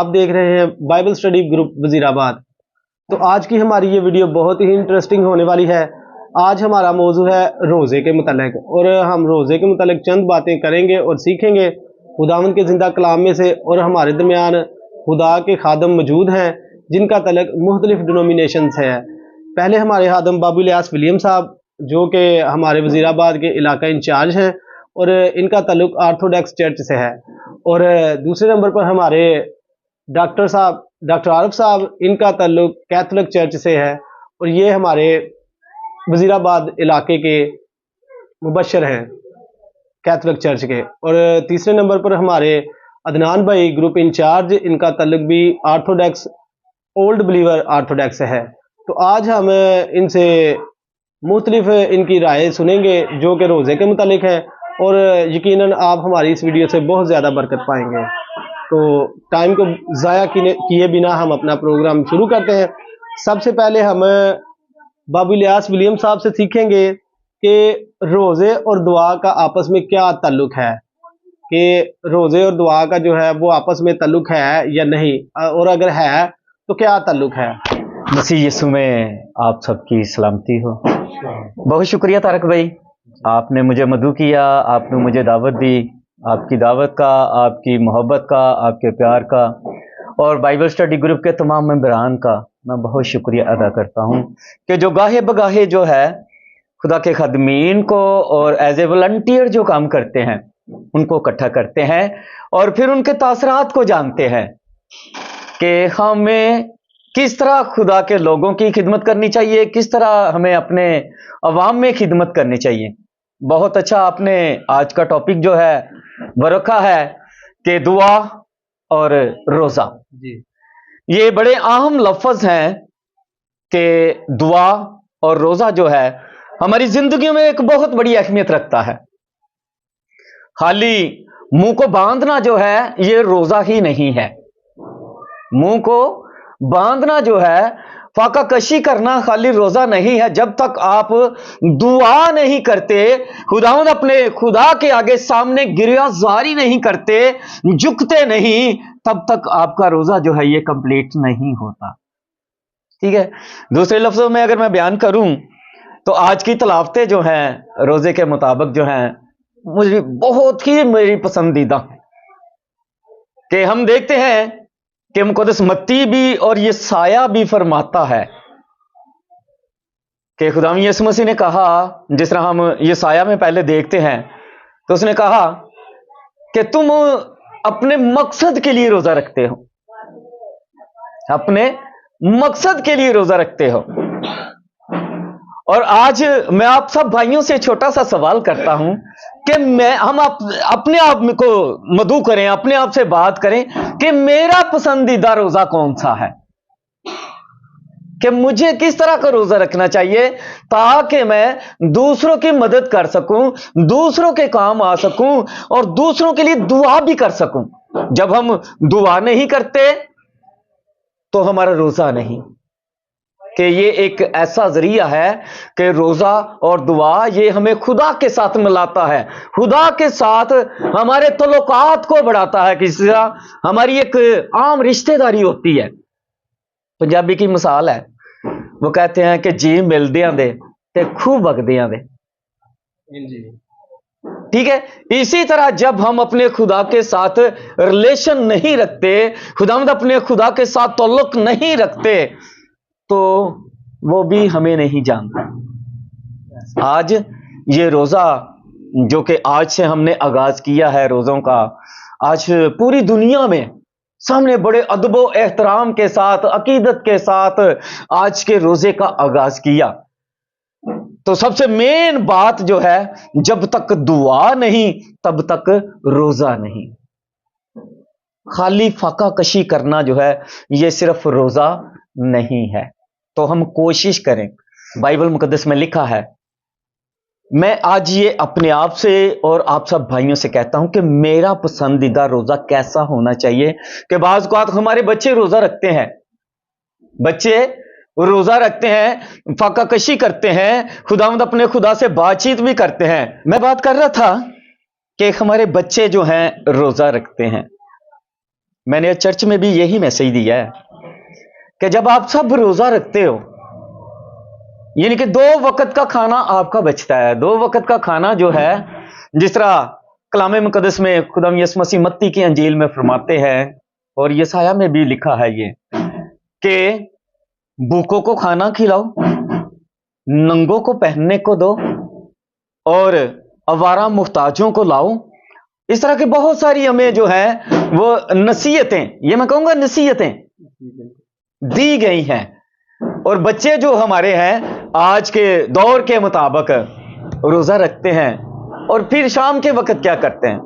आप देख रहे हैं बाइबल स्टडी ग्रुप वजीराबाद। तो आज की हमारी ये वीडियो बहुत ही इंटरेस्टिंग होने वाली है। आज हमारा मौजू है रोज़े के मुतालिक, और हम रोज़े के मुतालिक चंद बातें करेंगे और सीखेंगे खुदावंद के ज़िंदा कलाम में से। और हमारे दरमियान खुदा के खादम मौजूद हैं जिनका तलक मुख्तलिफ डिनोमिनेशन से है। पहले हमारे खादम बाबू इलियास विलियम साहब, जो कि हमारे वजीराबाद के इलाका इंचार्ज हैं, और इनका तल्लुक ऑर्थोडॉक्स चर्च से है। और दूसरे नंबर पर हमारे डॉक्टर साहब, डॉक्टर आरिफ साहब, इनका तल्लुक कैथोलिक चर्च से है, और ये हमारे वजीराबाद इलाके के मुबशर हैं कैथोलिक चर्च के। और तीसरे नंबर पर हमारे अदनान भाई ग्रुप इंचार्ज, इनका तल्लुक भी ऑर्थोडॉक्स ओल्ड बिलीवर ऑर्थोडॉक्स है। तो आज हम इनसे मुख्तलिफ इनकी राय सुनेंगे जो कि रोज़े के मुतालिक है, और यकीनन आप हमारी इस वीडियो से बहुत ज़्यादा बरकत पाएंगे। तो टाइम को ज़ाया किए बिना हम अपना प्रोग्राम शुरू करते हैं। सबसे पहले हम बाबू इलियास विलियम साहब से सीखेंगे कि रोज़े और दुआ का आपस में क्या ताल्लुक है, कि रोज़े और दुआ का जो है वो आपस में ताल्लुक है या नहीं, और अगर है तो क्या ताल्लुक है। मसीह यीशु में आप सबकी सलामती हो। बहुत शुक्रिया तारक भाई, आपने मुझे मदू किया, आपने मुझे दावत दी। आपकी दावत का, आपकी मोहब्बत का, आपके प्यार का, और बाइबल स्टडी ग्रुप के तमाम मेंबरान का मैं बहुत शुक्रिया अदा करता हूँ कि जो गाहे बगाहे जो है खुदा के खदमीन को और एज ए वॉलंटियर जो काम करते हैं उनको इकट्ठा करते हैं, और फिर उनके तासरात को जानते हैं कि हमें किस तरह खुदा के लोगों की खिदमत करनी चाहिए, किस तरह हमें अपने अवाम में खिदमत करनी चाहिए। बहुत अच्छा आपने आज का टॉपिक जो है वो रखा है कि दुआ और रोज़ा। जी, ये बड़े अहम लफ्ज़ हैं कि दुआ और रोज़ा जो है हमारी जिंदगी में एक बहुत बड़ी अहमियत रखता है। खाली मुंह को बांधना जो है ये रोज़ा ही नहीं है। मुंह को बांधना जो है, फाका कशी करना खाली रोज़ा नहीं है। जब तक आप दुआ नहीं करते, खुदावंद अपने खुदा के आगे सामने गिरियाज़ारी नहीं करते, झुकते नहीं, तब तक आपका रोज़ा जो है ये कंप्लीट नहीं होता। ठीक है। दूसरे लफ्ज़ों में अगर मैं बयान करूं तो आज की तलावतें जो हैं रोज़े के मुताबिक जो हैं मुझे बहुत ही मेरी पसंदीदा, कि हम देखते हैं कि मुक़द्दस मत्ती भी और ये साया भी फरमाता है कि खुदावंद यीशु मसीह ने कहा, जिस तरह हम ये साया में पहले देखते हैं, तो उसने कहा कि तुम अपने मकसद के लिए रोज़ा रखते हो, अपने मकसद के लिए रोज़ा रखते हो। और आज मैं आप सब भाइयों से छोटा सा सवाल करता हूं कि हम अपने आप को मदू करें, अपने आप से बात करें कि मेरा पसंदीदा रोज़ा कौन सा है, कि मुझे किस तरह का रोज़ा रखना चाहिए ताकि मैं दूसरों की मदद कर सकूं, दूसरों के काम आ सकूं, और दूसरों के लिए दुआ भी कर सकूं। जब हम दुआ नहीं करते तो हमारा रोज़ा नहीं, कि ये एक ऐसा जरिया है कि रोज़ा और दुआ ये हमें खुदा के साथ मिलाता है, खुदा के साथ हमारे तल्लुकात को बढ़ाता है। किसी तरह हमारी एक आम रिश्तेदारी होती है। पंजाबी की मिसाल है, वो कहते हैं कि जी मिलदियां दे ते खूब बगदियां दे। ठीक है। इसी तरह जब हम अपने खुदा के साथ रिलेशन नहीं रखते, खुदावंद अपने खुदा के साथ ताल्लुक नहीं रखते, तो वो भी हमें नहीं जानता। आज ये रोज़ा जो कि आज से हमने आगाज किया है रोज़ों का, आज पूरी दुनिया में सामने बड़े अदबो एहतराम के साथ, अकीदत के साथ आज के रोज़े का आगाज किया। तो सबसे मेन बात जो है, जब तक दुआ नहीं तब तक रोज़ा नहीं। खाली फाका कशी करना जो है ये सिर्फ रोज़ा नहीं है। तो हम कोशिश करें, बाइबल मुकद्दस में लिखा है, मैं आज ये अपने आप से और आप सब भाइयों से कहता हूं कि मेरा पसंदीदा रोज़ा कैसा होना चाहिए। कि बाज़ औक़ात हमारे बच्चे रोज़ा रखते हैं, बच्चे रोज़ा रखते हैं, फाका कशी करते हैं, खुदावंद अपने खुदा से बातचीत भी करते हैं। मैं बात कर रहा था कि हमारे बच्चे जो हैं रोज़ा रखते हैं। میں نے چرچ میں بھی یہی میسج دیا ہے کہ جب آپ سب روزہ رکھتے ہو، یعنی کہ 2 وقت کا کھانا آپ کا بچتا ہے، 2 وقت کا کھانا جو ہے، جس طرح کلام مقدس میں خدا یسوع مسیح متی کی انجیل میں فرماتے ہیں، اور یسایہ میں بھی لکھا ہے یہ کہ بھوکوں کو کھانا کھلاؤ، ننگوں کو پہننے کو دو، اور آوارہ محتاجوں کو لاؤ۔ اس طرح کی بہت ساری ہمیں جو ہے وہ نصیحتیں، یہ میں کہوں گا نصیحتیں دی گئی ہیں۔ اور بچے جو ہمارے ہیں آج کے دور کے مطابق روزہ رکھتے ہیں، اور پھر شام کے وقت کیا کرتے ہیں؟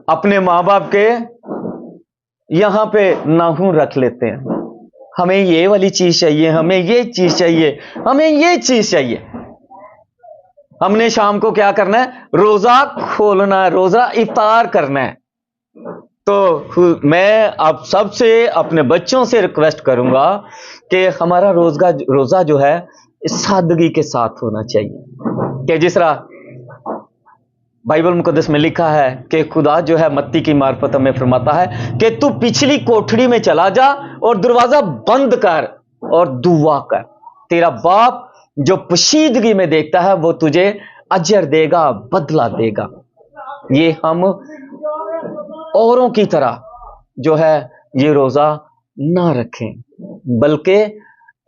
اپنے ماں باپ کے یہاں پہ ناخن رکھ لیتے ہیں، ہمیں یہ والی چیز چاہیے، ہمیں یہ چیز چاہیے، ہمیں یہ چیز چاہیے۔ ہم نے شام کو کیا کرنا ہے؟ روزہ کھولنا ہے، روزہ افطار کرنا ہے۔ تو میں آپ سب سے، اپنے بچوں سے ریکویسٹ کروں گا کہ ہمارا روزہ جو ہے سادگی کے ساتھ ہونا چاہیے، کہ جس طرح بائبل مقدس میں لکھا ہے کہ خدا جو ہے متی کی معرفت میں فرماتا ہے کہ تو پچھلی کوٹھڑی میں چلا جا اور دروازہ بند کر اور دعا کر، تیرا باپ جو پوشیدگی میں دیکھتا ہے وہ تجھے اجر دے گا، بدلہ دے گا۔ یہ ہم اوروں کی طرح جو ہے یہ روزہ نہ رکھیں، بلکہ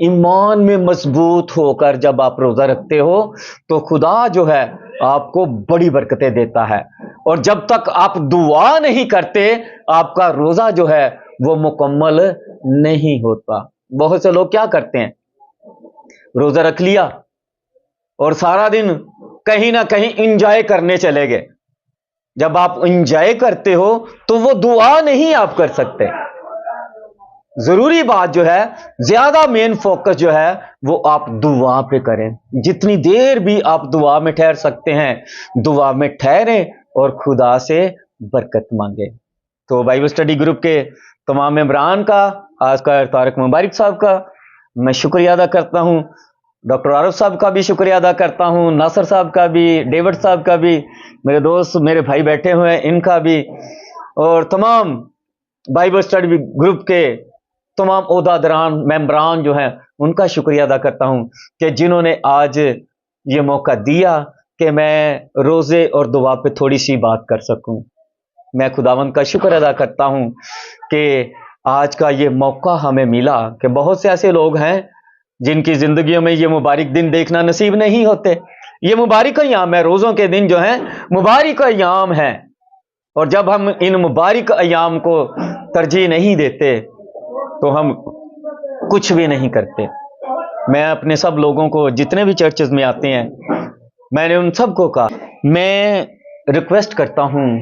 ایمان میں مضبوط ہو کر جب آپ روزہ رکھتے ہو تو خدا جو ہے آپ کو بڑی برکتیں دیتا ہے، اور جب تک آپ دعا نہیں کرتے آپ کا روزہ جو ہے وہ مکمل نہیں ہوتا۔ بہت سے لوگ کیا کرتے ہیں؟ روزہ رکھ لیا اور سارا دن کہیں نہ کہیں انجوائے کرنے چلے گئے۔ جب آپ انجوائے کرتے ہو تو وہ دعا نہیں آپ کر سکتے۔ ضروری بات جو ہے، زیادہ مین فوکس جو ہے وہ آپ دعا پہ کریں۔ جتنی دیر بھی آپ دعا میں ٹھہر سکتے ہیں دعا میں ٹھہریں اور خدا سے برکت مانگیں۔ تو بائبل اسٹڈی گروپ کے تمام ممبران کا، خاص کر طارق مبارک صاحب کا میں شکریہ ادا کرتا ہوں، ڈاکٹر عارف صاحب کا بھی شکریہ ادا کرتا ہوں، ناصر صاحب کا بھی، ڈیوڈ صاحب کا بھی، میرے دوست میرے بھائی بیٹھے ہوئے ہیں ان کا بھی، اور تمام بائبل اسٹڈی گروپ کے تمام عہدیداران ممبران جو ہیں ان کا شکریہ ادا کرتا ہوں کہ جنہوں نے آج یہ موقع دیا کہ میں روزے اور دعا پہ تھوڑی سی بات کر سکوں۔ میں خداوند کا شکر ادا کرتا ہوں کہ آج کا یہ موقع ہمیں ملا، کہ بہت سے ایسے لوگ ہیں جن کی زندگیوں میں یہ مبارک دن دیکھنا نصیب نہیں ہوتے۔ یہ مبارک ایام ہے، روزوں کے دن جو ہیں مبارک ایام ہیں، اور جب ہم ان مبارک ایام کو ترجیح نہیں دیتے تو ہم کچھ بھی نہیں کرتے۔ میں اپنے سب لوگوں کو جتنے بھی چرچز میں آتے ہیں میں نے ان سب کو کہا، میں ریکویسٹ کرتا ہوں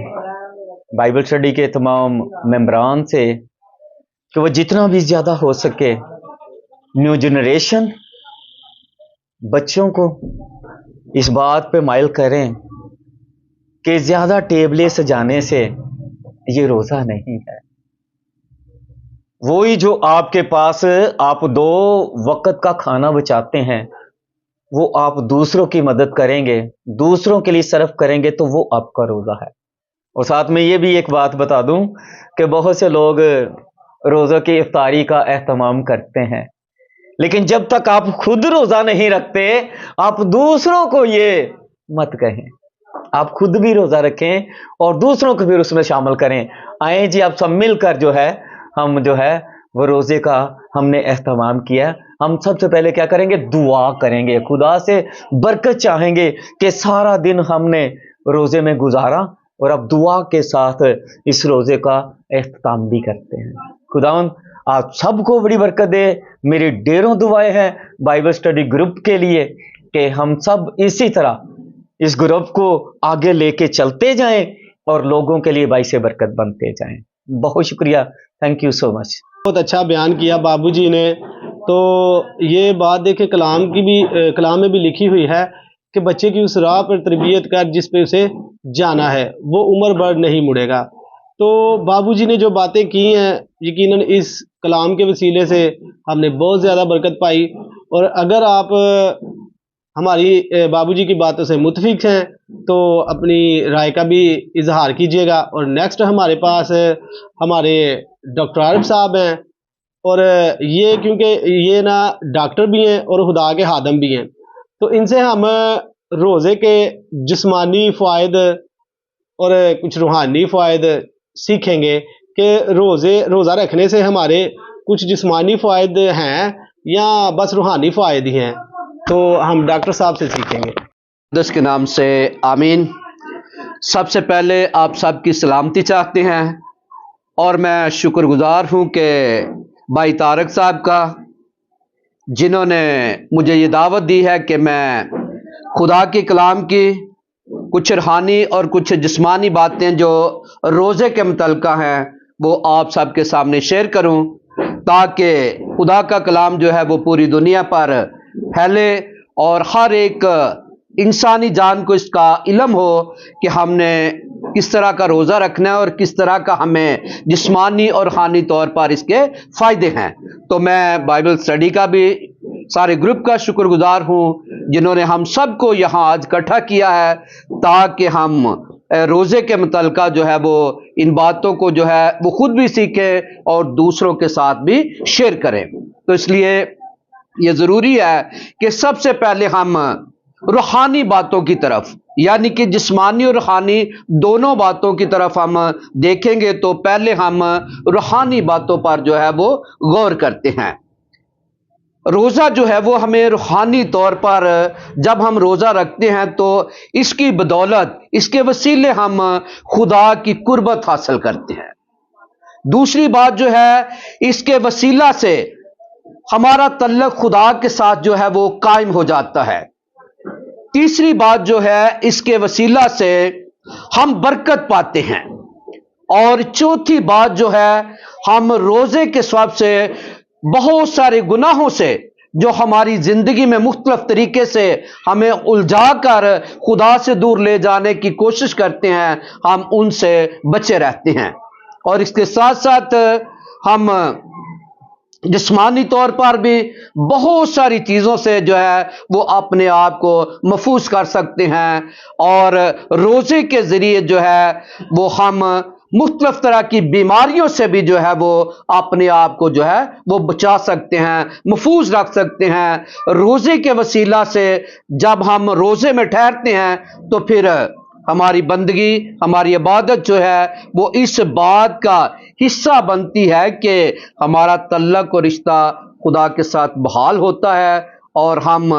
بائبل اسٹڈی کے تمام ممبران سے کہ وہ جتنا بھی زیادہ ہو سکے نیو جنریشن بچوں کو اس بات پہ مائل کریں کہ زیادہ ٹیبلیں سجانے سے یہ روزہ نہیں ہے۔ وہی جو آپ کے پاس آپ 2 وقت کا کھانا بچاتے ہیں وہ آپ دوسروں کی مدد کریں گے، دوسروں کے لیے صرف کریں گے تو وہ آپ کا روزہ ہے۔ اور ساتھ میں یہ بھی ایک بات بتا دوں کہ بہت سے لوگ روزہ کی افطاری کا اہتمام کرتے ہیں، لیکن جب تک آپ خود روزہ نہیں رکھتے آپ دوسروں کو یہ مت کہیں۔ آپ خود بھی روزہ رکھیں اور دوسروں کو بھی اس میں شامل کریں۔ آئیں جی آپ سب مل کر جو ہے ہم جو ہے وہ روزے کا ہم نے اہتمام کیا۔ ہم سب سے پہلے کیا کریں گے؟ دعا کریں گے، خدا سے برکت چاہیں گے کہ سارا دن ہم نے روزے میں گزارا، اور اب دعا کے ساتھ اس روزے کا اختتام بھی کرتے ہیں۔ خداوند آپ سب کو بڑی برکت دے۔ میری ڈھیروں دعائیں ہیں بائبل اسٹڈی گروپ کے لیے کہ ہم سب اسی طرح اس گروپ کو آگے لے کے چلتے جائیں اور لوگوں کے لیے باعث برکت بنتے جائیں۔ بہت شکریہ، تھینک یو سو مچ۔ بہت اچھا بیان کیا بابو جی نے۔ تو یہ بات دیکھیں کلام میں بھی لکھی ہوئی ہے کہ بچے کی اس راہ پر تربیت کر جس پہ اسے جانا ہے، وہ عمر بھر نہیں مڑے گا۔ تو بابو جی نے جو باتیں کی ہیں یقیناً اس کلام کے وسیلے سے ہم نے بہت زیادہ برکت پائی، اور اگر آپ ہماری بابو جی کی باتوں سے متفق ہیں तो अपनी राय का भी इजहार कीजिएगा। और नेक्स्ट हमारे पास हमारे डॉक्टर आरिफ साहब हैं, और ये क्योंकि ये ना डॉक्टर भी हैं और खुदा के खादम भी हैं, तो इनसे हम रोज़े के जिस्मानी फ़ायद और कुछ रूहानी फ़ायद सीखेंगे कि रोज़ा रखने से हमारे कुछ जिस्मानी फ़ायद हैं या बस रूहानी फ़ायद ही हैं। तो हम डॉक्टर साहब से सीखेंगे। दस के नाम से आमीन। सबसे पहले आप सबकी सलामती चाहते हैं, और मैं शुक्रगुजार हूँ कि भाई तारक साहब का, जिन्होंने मुझे ये दावत दी है कि मैं खुदा के कलाम की कुछ रूहानी और कुछ जिस्मानी बातें जो रोज़े के मुतल्लिक़ हैं वो आप सबके सामने शेयर करूं, ताकि खुदा का कलाम जो है वो पूरी दुनिया पर फैले और हर एक इंसानी जान को इसका इल्म हो कि हमने किस तरह का रोज़ा रखना है और किस तरह का हमें जिस्मानी और रूहानी तौर पर इसके फ़ायदे हैं। तो मैं बाइबल स्टडी का भी सारे ग्रुप का शुक्रगुजार हूँ, जिन्होंने हम सबको यहाँ आज इकट्ठा किया है ताकि हम रोज़े के मुतल्लिक़ जो है वो इन बातों को जो है वो खुद भी सीखें और दूसरों के साथ भी शेयर करें। तो इसलिए ये ज़रूरी है कि सबसे पहले हम रूहानी बातों की तरफ, यानी कि जिस्मानी और रूहानी दोनों बातों की तरफ हम देखेंगे। तो पहले हम रूहानी बातों पर जो है वो गौर करते हैं। रोज़ा जो है वो हमें रूहानी तौर पर जब हम रोज़ा रखते हैं तो इसकी बदौलत, इसके वसीले हम खुदा की कुर्बत हासिल करते हैं। दूसरी बात जो है, इसके वसीला से हमारा तल्लुक खुदा के साथ जो है वो कायम हो जाता है। तीसरी बात जो है, इसके वसीला से हम बरकत पाते हैं। और चौथी बात जो है, हम रोज़े के सवाब से बहुत सारे गुनाहों से जो हमारी जिंदगी में मुख्तलिफ तरीके से हमें उलझा कर खुदा से दूर ले जाने की कोशिश करते हैं, हम उनसे बचे रहते हैं। और इसके साथ साथ हम जिस्मानी तौर पर भी बहुत सारी चीज़ों से जो है वो अपने आप को महफूज कर सकते हैं, और रोज़े के ज़रिए जो है वो हम मुख्तलिफ तरह की बीमारियों से भी जो है वो अपने आप को जो है वो बचा सकते हैं, महफूज रख सकते हैं। रोज़े के वसीला से जब हम रोज़े में ठहरते हैं तो फिर हमारी बंदगी, हमारी इबादत जो है वो इस बात का हिस्सा बनती है कि हमारा तल्लुक और रिश्ता खुदा के साथ बहाल होता है, और हम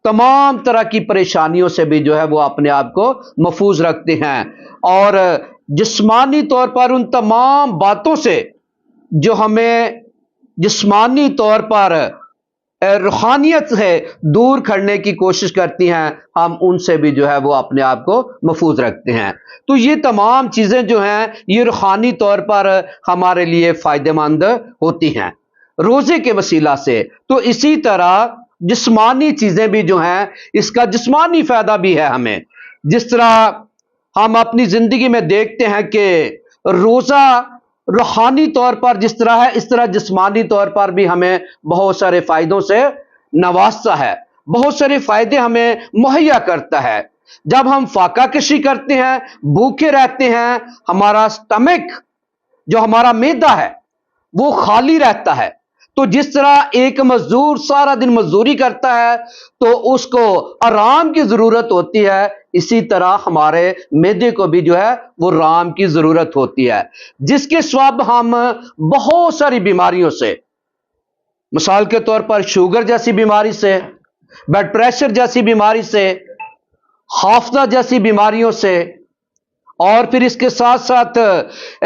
तमाम तरह की परेशानियों से भी जो है वो अपने आप को महफूज रखते हैं। और जिस्मानी तौर पर उन तमाम बातों से जो हमें जिस्मानी तौर पर रूहानियत से दूर करने की कोशिश करती हैं, हम उनसे भी जो है वो अपने आप को महफूज रखते हैं। तो ये तमाम चीज़ें जो हैं ये रूहानी तौर पर हमारे लिए फ़ायदेमंद होती हैं रोज़े के वसीला से। तो इसी तरह जिस्मानी चीज़ें भी जो हैं, इसका जिस्मानी फ़ायदा भी है हमें। जिस तरह हम अपनी ज़िंदगी में देखते हैं कि रोज़ा रूहानी तौर पर जिस तरह है, इस तरह जिस्मानी तौर पर भी हमें बहुत सारे फ़ायदों से नवाजता है, बहुत सारे फ़ायदे हमें मुहैया करता है। जब हम फाका कशी करते हैं, भूखे रहते हैं, हमारा स्टमक जो हमारा मैदा है वो खाली रहता है। तो जिस तरह एक मजदूर सारा दिन मजदूरी करता है तो उसको आराम की ज़रूरत होती है, इसी तरह हमारे मैदे को भी जो है वो आराम की ज़रूरत होती है, जिसके सवाब हम बहुत सारी बीमारियों से, मिसाल के तौर पर शुगर जैसी बीमारी से, ब्लड प्रेशर जैसी बीमारी से, हाफजा जैसी बीमारियों से, और फिर इसके साथ साथ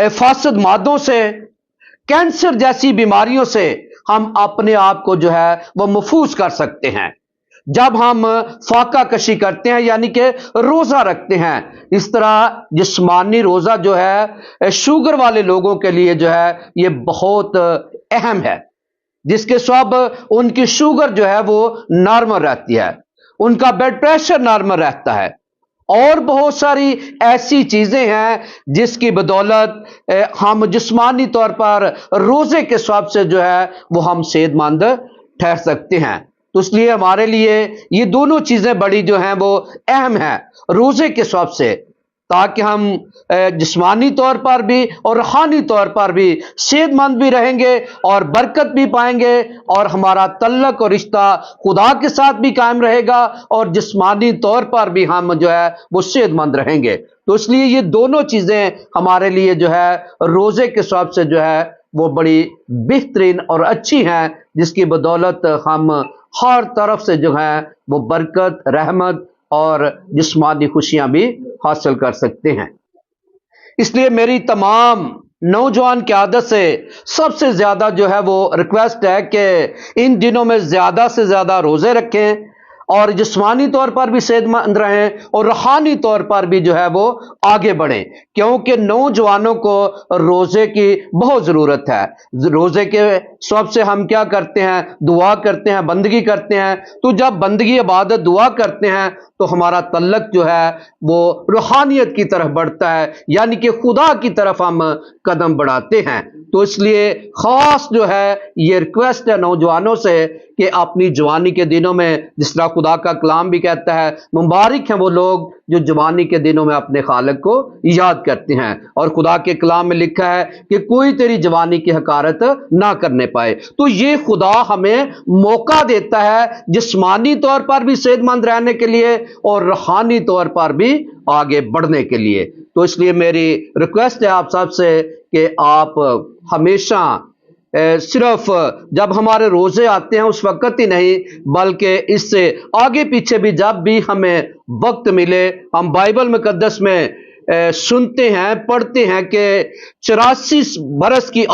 फासद मादों से, कैंसर जैसी बीमारियों से हम अपने आप को जो है वो महफूज कर सकते हैं जब हम फाका कशी करते हैं, यानी कि रोज़ा रखते हैं। इस तरह जिस्मानी रोज़ा जो है शुगर वाले लोगों के लिए जो है ये बहुत अहम है, जिसके सब उनकी शुगर जो है वो नॉर्मल रहती है, उनका ब्लड प्रेशर नॉर्मल रहता है, और बहुत सारी ऐसी चीज़ें हैं जिसकी बदौलत हम जिस्मानी तौर पर रोज़े के सवाब से जो है वो हम सेहतमंद ठहर सकते हैं। तो इसलिए हमारे लिए ये दोनों चीज़ें बड़ी जो हैं वो अहम हैं रोज़े के सबब से, ताकि हम जिस्मानी तौर पर भी और रूहानी तौर पर भी सेहतमंद भी रहेंगे और बरकत भी पाएंगे, और हमारा तल्लक और रिश्ता खुदा के साथ भी कायम रहेगा, और जिस्मानी तौर पर भी हम जो है वो सेहतमंद रहेंगे। तो इसलिए ये दोनों चीज़ें हमारे लिए जो है रोज़े के सबब से जो है वो बड़ी बेहतरीन और अच्छी हैं, जिसकी बदौलत हम हर तरफ से जो है वो बरकत, रहमत और जिस्मानी खुशियां भी हासिल कर सकते हैं। इसलिए मेरी तमाम नौजवान क़यादत से सबसे ज़्यादा जो है वो रिक्वेस्ट है कि इन दिनों में ज़्यादा से ज़्यादा रोज़े रखें और जिस्मानी तौर पर भी सेहतमंद रहें और रूहानी तौर पर भी जो है वो आगे बढ़ें, क्योंकि नौजवानों को रोज़े की बहुत ज़रूरत है। रोज़े के सबब से हम क्या करते हैं, दुआ करते हैं, बंदगी करते हैं। तो जब बंदगी, इबादत, दुआ करते हैं तो हमारा तल्लक जो है वो रूहानियत की तरफ बढ़ता है, यानी कि खुदा की तरफ हम कदम बढ़ाते हैं। तो इसलिए ख़ास जो है ये रिक्वेस्ट है नौजवानों से कि अपनी जवानी के दिनों में, जिस तरह खुदा का कलाम भी कहता है, मुबारक हैं वो लोग जो जवानी के दिनों में अपने खालिक को याद करते हैं। और खुदा के कलाम में लिखा है कि कोई तेरी जवानी की हकारत ना करने पाए। तो ये खुदा हमें मौका देता है जिस्मानी तौर पर भी सेहतमंद रहने के लिए और रूहानी तौर पर भी आगे बढ़ने के लिए। तो इसलिए मेरी रिक्वेस्ट है आप सबसे कि आप हमेशा सिर्फ जब हमारे रोजे आते हैं उस वक्त ही नहीं, बल्कि इससे आगे पीछे भी जब भी हमें वक्त मिले, हम बाइबल मुकद्दस में सुनते हैं, पढ़ते हैं कि 84 बरस की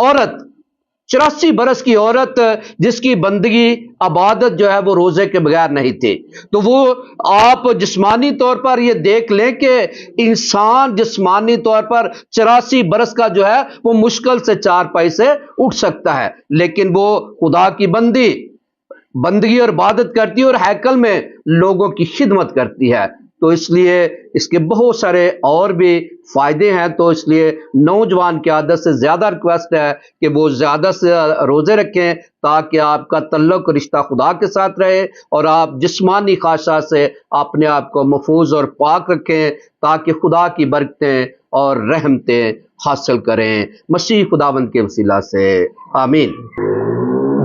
औरत जिसकी बंदगी, इबादत जो है वो रोजे के बगैर नहीं थी। तो वो आप जिस्मानी तौर पर ये देख लें कि इंसान जिस्मानी तौर पर 84 बरस का जो है वो मुश्किल से 4 पाई से उठ सकता है, लेकिन वो खुदा की बंदगी और इबादत करती है और हैकल में लोगों की खिदमत करती है। तो इसलिए इसके बहुत सारे और भी फायदे हैं। तो इसलिए नौजवान की आदत से ज़्यादा रिक्वेस्ट है कि वो ज़्यादा से रोज़े रखें, ताकि आपका तल्लुक रिश्ता खुदा के साथ रहे और आप जिस्मानी ख्वाहिशात से अपने आप को महफूज और पाक रखें, ताकि खुदा की बरकतें और रहमतें हासिल करें, मसीह खुदावंद के वसीला से, आमीन।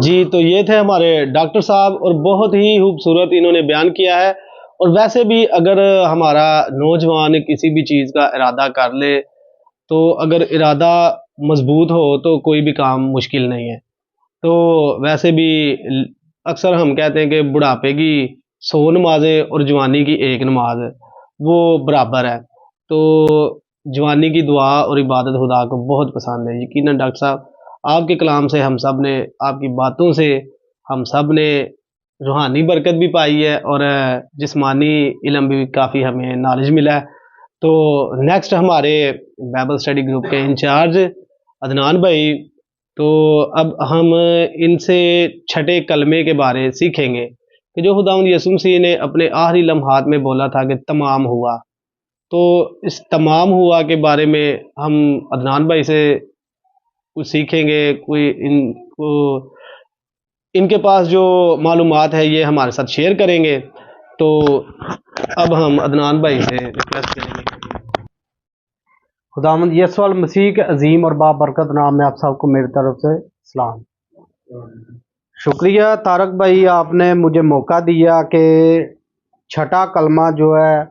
जी, तो ये थे हमारे डॉक्टर साहब और बहुत ही खूबसूरत इन्होंने बयान किया है। और वैसे भी अगर हमारा नौजवान किसी भी चीज़ का इरादा कर ले, तो अगर इरादा मजबूत हो तो कोई भी काम मुश्किल नहीं है। तो वैसे भी अक्सर हम कहते हैं कि बुढ़ापे की 100 नमाजें और जवानी की 1 नमाज वो बराबर है। तो जवानी की दुआ और इबादत खुदा को बहुत पसंद है। यकीनन डॉक्टर साहब, आपके कलाम से हम सब ने, आपकी बातों से हम सब ने रूहानी बरकत भी पाई है और जिस्मानी इल्म भी काफ़ी हमें नॉलेज मिला है। तो नेक्स्ट हमारे बाइबल स्टडी ग्रुप के इंचार्ज अदनान भाई, तो अब हम इनसे छठे कलमे के बारे सीखेंगे कि जो खुदावंद यीशु मसीह ने अपने आखिरी लम्हात में बोला था कि तमाम हुआ। तो इस तमाम हुआ के बारे में हम अदनान भाई से कुछ सीखेंगे। इनके पास जो मालूमात है ये हमारे साथ शेयर करेंगे। तो अब हम अदनान भाई से रिक्वेस्ट करेंगे। खुदावंद यीशु मसीह के अजीम और बाबरकत नाम में आप सबको मेरी तरफ से सलाम। शुक्रिया तारक भाई, आपने मुझे मौका दिया कि छठा कलमा जो है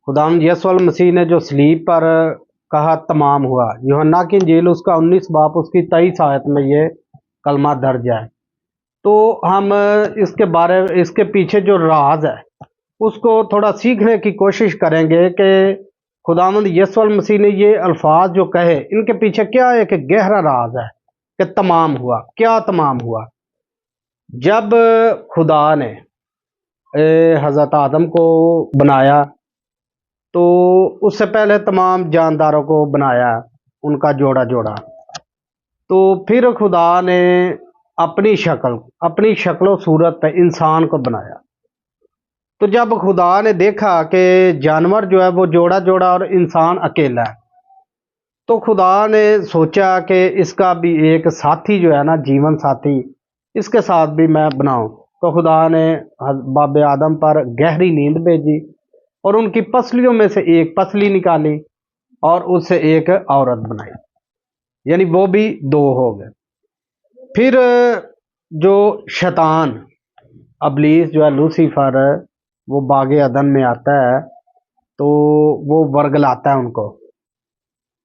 खुदावंद यीशु मसीह ने जो सलीब पर कहा तमाम हुआ, यूहन्ना की इंजील उसका 19 बाब उसकी 23 आयत में ये कलमा दर्ज है। तो हम इसके पीछे जो राज है उसको थोड़ा सीखने की कोशिश करेंगे कि खुदावंद यीशु मसीह ने ये अल्फाज जो कहे, इनके पीछे क्या एक गहरा राज है कि तमाम हुआ। क्या तमाम हुआ? जब खुदा ने हज़रत आदम को बनाया तो उससे पहले तमाम जानदारों को बनाया, उनका जोड़ा जोड़ा। तो फिर खुदा ने अपनी शक्ल सूरत पे इंसान को बनाया। तो जब खुदा ने देखा कि जानवर जो है वो जोड़ा जोड़ा और इंसान अकेला है, तो खुदा ने सोचा कि इसका भी एक साथी जो है ना, जीवन साथी, इसके साथ भी मैं बनाऊं। तो खुदा ने बाब आदम पर गहरी नींद भेजी और उनकी पसलियों में से एक पसली निकाली और उससे एक औरत बनाई, यानी वो भी दो हो गए। फिर जो शैतान अबलीस जो है लूसीफर, वो बागे अदन में आता है तो वो वर्गलाता है उनको,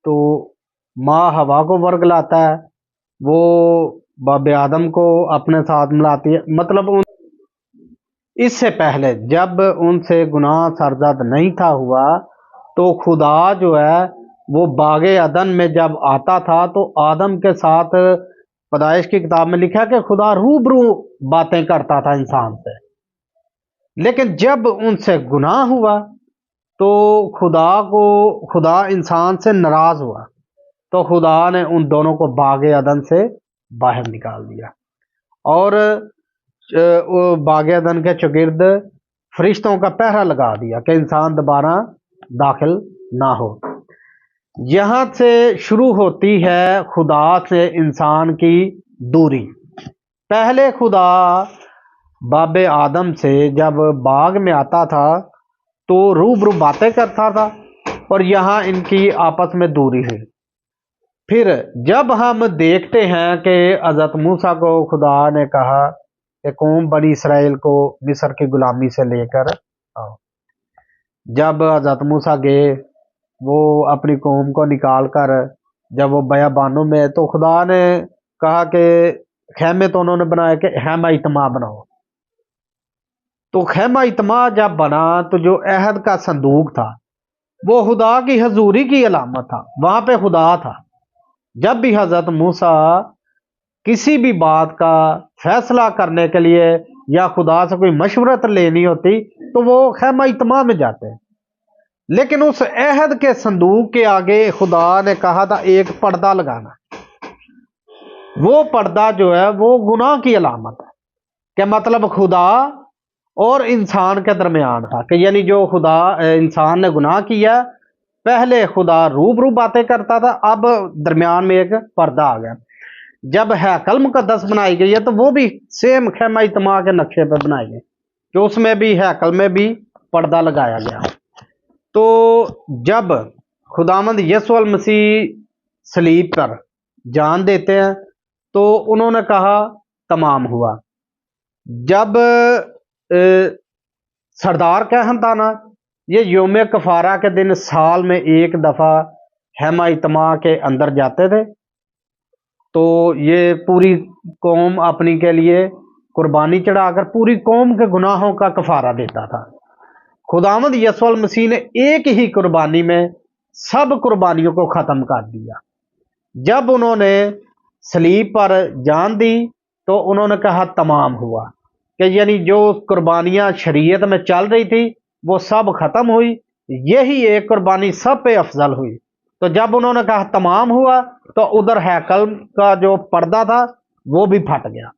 तो माँ हवा को वर्गलाता है, वो बाबे आदम को अपने साथ मिलाती है। मतलब इससे पहले जब उनसे गुनाह सरजद नहीं था हुआ तो खुदा जो है वो बागे अदन में जब आता था तो आदम के साथ पैदाइश की किताब में लिखा कि खुदा रूबरू बातें करता था इंसान से। लेकिन जब उनसे गुनाह हुआ तो खुदा इंसान से नाराज हुआ, तो खुदा ने उन दोनों को बागे अदन से बाहर निकाल दिया और वो बागे अदन के चौगिर्द फरिश्तों का पहरा लगा दिया कि इंसान दोबारा दाखिल ना हो। यहाँ से शुरू होती है खुदा से इंसान की दूरी। पहले खुदा बाबे आदम से जब बाग में आता था तो रूबरू बातें करता था और यहाँ इनकी आपस में दूरी हुई। फिर जब हम देखते हैं कि हज़रत मूसा को खुदा ने कहा कि कौम बनी इसराइल को मिस्र की गुलामी से लेकर आओ, जब हज़रत मूसा गए वो अपनी कौम को निकाल कर जब वो बयाबानों में, तो खुदा ने कहा कि खैमे तो उन्होंने बनाया कि खैमा इत्मा बनाओ। तो खैमा इत्मा जब बना तो जो अहद का संदूक था वो खुदा की हजूरी की अलामत था, वहां पे खुदा था। जब भी हजरत मूसा किसी भी बात का फैसला करने के लिए या खुदा से कोई मशवरत लेनी होती तो वो खैमा इत्मा में जाते। लेकिन उस अहद के संदूक के आगे खुदा ने कहा था एक पर्दा लगाना। वो पर्दा जो है वो गुनाह की अलामत है, कि मतलब खुदा और इंसान के दरमियान था, कि यानी जो खुदा इंसान ने गुनाह किया, पहले खुदा रूबरू बातें करता था, अब दरमियान में एक पर्दा आ गया। जब हैकल मुकद्दस बनाई गई है तो वो भी सेम खैमा इत्मा के नक्शे पर बनाई गई, कि उसमें भी हैकल में भी पर्दा लगाया गया। तो जब खुदावंद यीशु मसीह सलीब पर जान देते हैं तो उन्होंने कहा तमाम हुआ। जब सरदार कहनताना ये योम कफारा के दिन साल में एक दफ़ा हैमा इत्मा के अंदर जाते थे, तो ये पूरी कौम अपनी के लिए कुर्बानी चढ़ाकर पूरी कौम के गुनाहों का कफारा देता था। खुदावंद यीशु मसीह ने एक ही कुर्बानी में सब कुर्बानियों को ख़त्म कर दिया। जब उन्होंने सलीब पर जान दी तो उन्होंने कहा तमाम हुआ, कि यानी जो कुर्बानियाँ शरीयत में चल रही थी वो सब ख़त्म हुई, यही एक कुर्बानी सब पे अफजल हुई। तो जब उन्होंने कहा तमाम हुआ तो उधर हैकल का जो पर्दा था वो भी फट गया,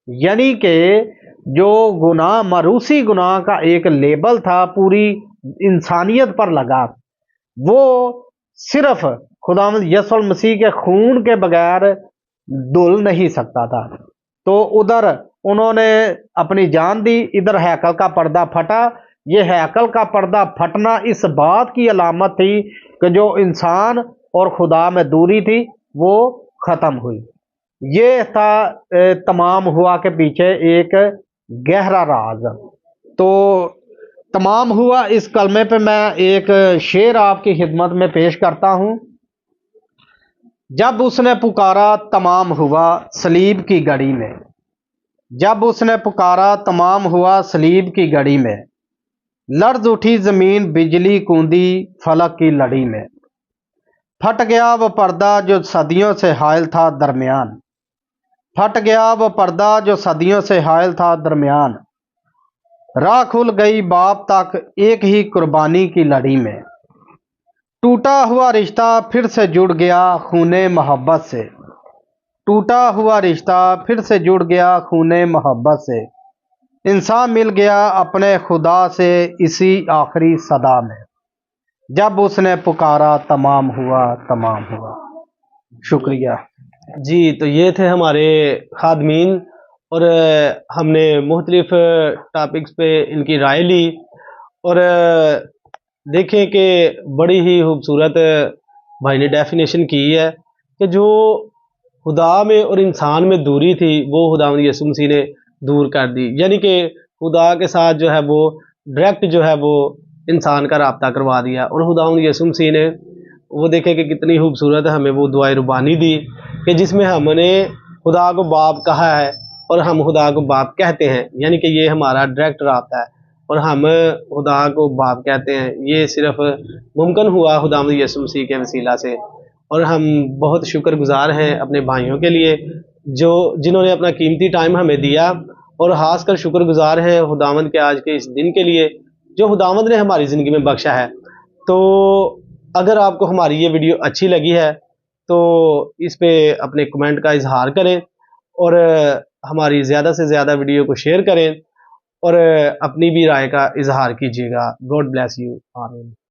यानी कि जो गुनाह मरूसी गुनाह का एक लेबल था पूरी इंसानियत पर लगा, वो सिर्फ खुदावंद यीशु मसीह के खून के बगैर धुल नहीं सकता था। तो उधर उन्होंने अपनी जान दी, इधर हैकल का पर्दा फटा। ये हैकल का पर्दा फटना इस बात की अलामत थी कि जो इंसान और खुदा में दूरी थी वो ख़त्म हुई। ये था तमाम हुआ के पीछे एक गहरा राज। तो तमाम हुआ इस कलमे पे मैं एक शेर आपकी खिदमत में पेश करता हूँ। जब उसने पुकारा तमाम हुआ सलीब की घड़ी में, जब उसने पुकारा तमाम हुआ सलीब की घड़ी में, लर्ज उठी ज़मीन बिजली कूदी फलक की लड़ी में, फट गया वो पर्दा जो सदियों से हायल था दरमियान, फट गया वो पर्दा जो सदियों से हायल था दरमियान, राह खुल गई बाप तक एक ही कुर्बानी की लड़ी में, टूटा हुआ रिश्ता फिर से जुड़ गया खूने मोहब्बत से, टूटा हुआ रिश्ता फिर से जुड़ गया खूने मोहब्बत से, इंसान मिल गया अपने खुदा से इसी आखिरी सदा में, जब उसने पुकारा तमाम हुआ तमाम हुआ। शुक्रिया जी। तो ये थे हमारे खादमीन اور ہم نے مختلف ٹاپکس پہ ان کی رائے لی اور دیکھیں کہ بڑی ہی خوبصورت بھائی نے ڈیفینیشن کی ہے کہ جو خدا میں اور انسان میں دوری تھی وہ خداوند یسوع مسیح نے دور کر دی، یعنی کہ خدا کے ساتھ جو ہے وہ ڈائریکٹ جو ہے وہ انسان کا رابطہ کروا دیا۔ اور خداوند یسوع مسیح نے وہ دیکھے کہ کتنی خوبصورت ہمیں وہ دعائے ربانی دی کہ جس میں ہم نے خدا کو باپ کہا ہے اور ہم خدا کو باپ کہتے ہیں، یعنی کہ یہ ہمارا ڈائریکٹ رابطہ ہے اور ہم خدا کو باپ کہتے ہیں۔ یہ صرف ممکن ہوا خداوند یسوع مسیح کے وسیلہ سے، اور ہم بہت شکر گزار ہیں اپنے بھائیوں کے لیے جنہوں نے اپنا قیمتی ٹائم ہمیں دیا، اور خاص کر شکر گزار ہیں خداوند کے آج کے اس دن کے لیے جو خداوند نے ہماری زندگی میں بخشا ہے۔ تو اگر آپ کو ہماری یہ ویڈیو اچھی لگی ہے تو اس پہ اپنے کمنٹ کا اظہار کریں اور ہماری زیادہ سے زیادہ ویڈیو کو شیئر کریں اور اپنی بھی رائے کا اظہار کیجیے گا۔ گاڈ بلیس یو، آمین۔